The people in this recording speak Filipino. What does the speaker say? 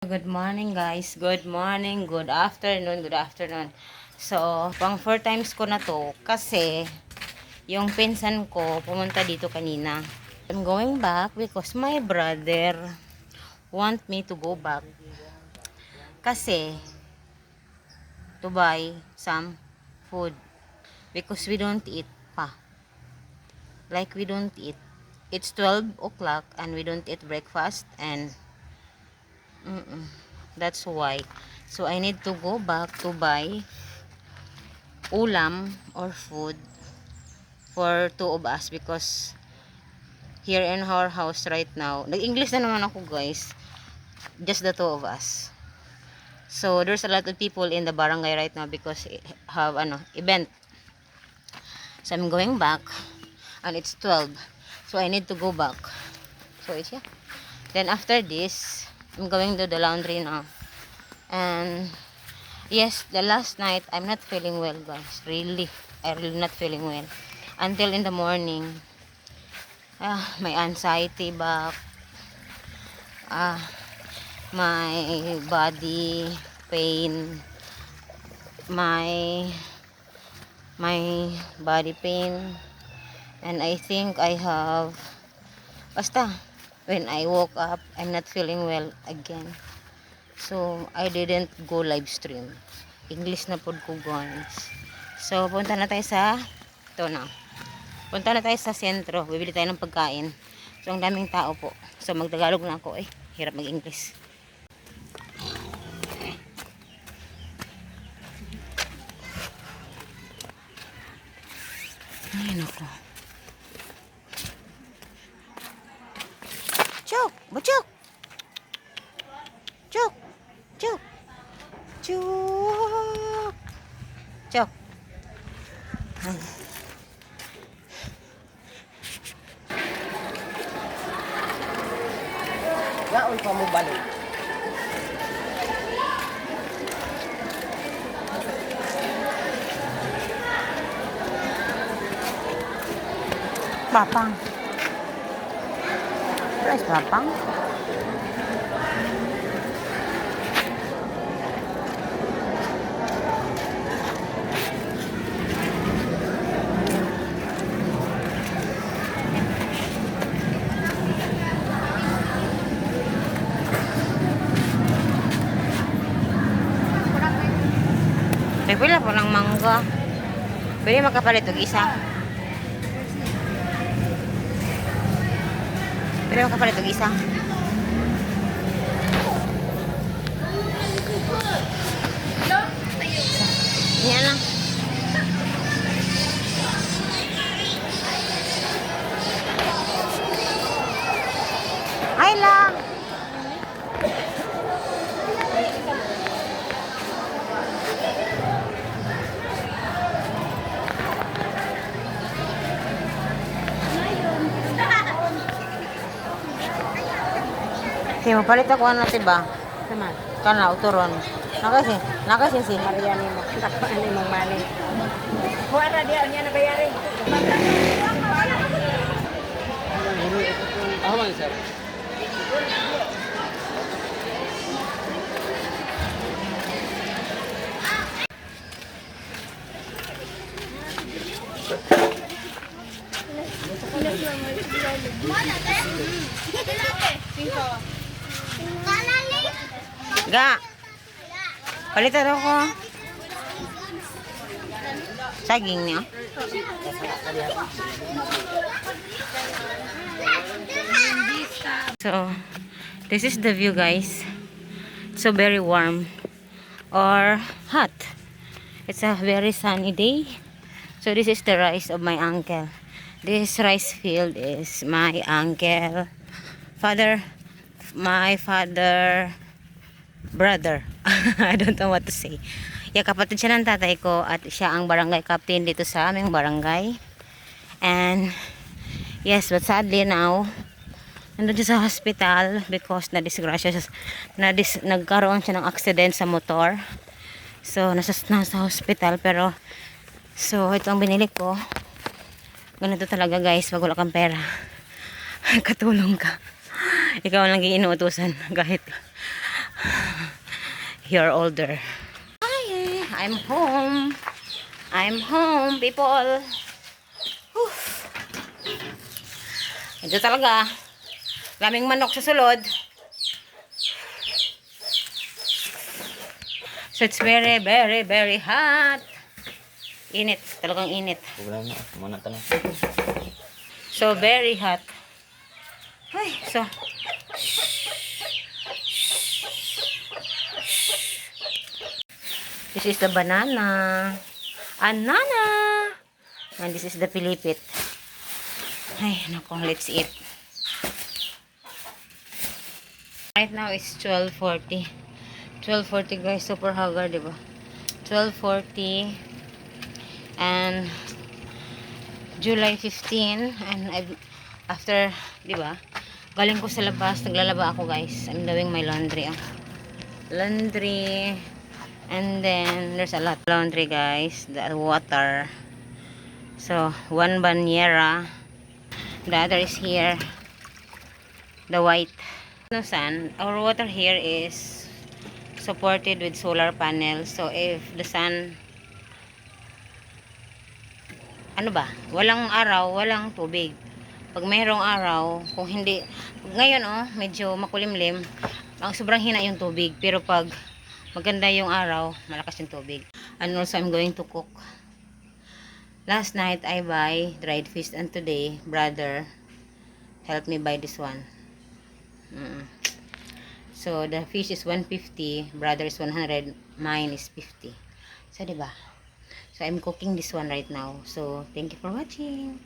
Good morning guys. Good morning, good afternoon, good afternoon. So, pang 4 times ko na to kasi yung pinsan ko pumunta dito kanina. I'm going back because my brother want me to go back kasi to buy some food because we don't eat pa. Like we don't eat. It's 12 o'clock and we don't eat breakfast and that's why. So I need to go back to buy ulam or food for two of us because here in our house right now, nag-English na naman ako guys, just the two of us. So there's a lot of people in the barangay right now because have event. So I'm going back and it's 12. So I need to go back. So it's yeah. Then after this, I'm going to the laundry now. And yes, the last night I'm not feeling well guys. Really, I really not feeling well. Until in the morning, my anxiety back, my body pain, my body pain, and I think I have, basta, when I woke up, I'm not feeling well again. So, I didn't go live stream. English na pod ko guys. So, punta na tayo sa, ito na. Punta na tayo sa sentro. Bibili tayo ng pagkain. So, ang daming tao po. So, magtagalog na ako. Hirap mag-English. Ay, naku. Chok! Bachok! Chok! Chok! Chok! Chok! Ay. Gaon pa mo balik. Papang. Price papang. Pila po ng mangga. Pwede makapalit og isa. Pwede makapalit og isa. Yan lang. Ay lang. Sige, mapalit ako ano ba? Naman. Kana uturon. Nakasin si. Mariani mo. Takpan ni mong mani. Huwara dia niya na bayarin. Aman sir. Ga. Palitan ako. Saging niya. So, this is the view guys. So very warm or hot. It's a very sunny day. So this is the rice of my uncle. This rice field is my uncle, my father, brother. I don't know what to say. Yeah, kapatid siya ng tatay ko at siya ang barangay captain dito sa aming barangay. And yes, but sadly now, nandun siya sa hospital because nagkaroon siya ng accident sa motor. So, nasa hospital pero so, ito ang binili ko. Ganito talaga guys, pag wala kang pera. Katulong ka. Ikaw lang iinuutusan kahit You're older. Hi, I'm home. I'm home, people. Whew. Ito talaga. Daming manok sa sulod. So it's very, very, very hot. Init. Talagang init. Problema na. Mana tanong. So very hot. Ay, so. This is the banana. Anana. And this is the pilipit. Ay, nako, let's eat. Right now it's 12:40. 12:40 guys, super haggard, diba? 12:40 and July 15 and after, diba? Galing ko sa labas, naglalaba ako guys. I'm doing my laundry. Laundry. And then there's a lot of laundry guys. The water. So, one banyera. The other is here. The white. No sun. Our water here is supported with solar panels. So, if the sun, ano ba? Walang araw, walang tubig. Pag mayroong araw, kung hindi, ngayon medyo makulimlim, ang sobrang hina yung tubig. Pero pag maganda yung araw, malakas yung tubig. And also, I'm going to cook. Last night, I buy dried fish. And today, brother helped me buy this one. So, the fish is 150. Brother is 100. Mine is 50. So, diba? So, I'm cooking this one right now. So, thank you for watching.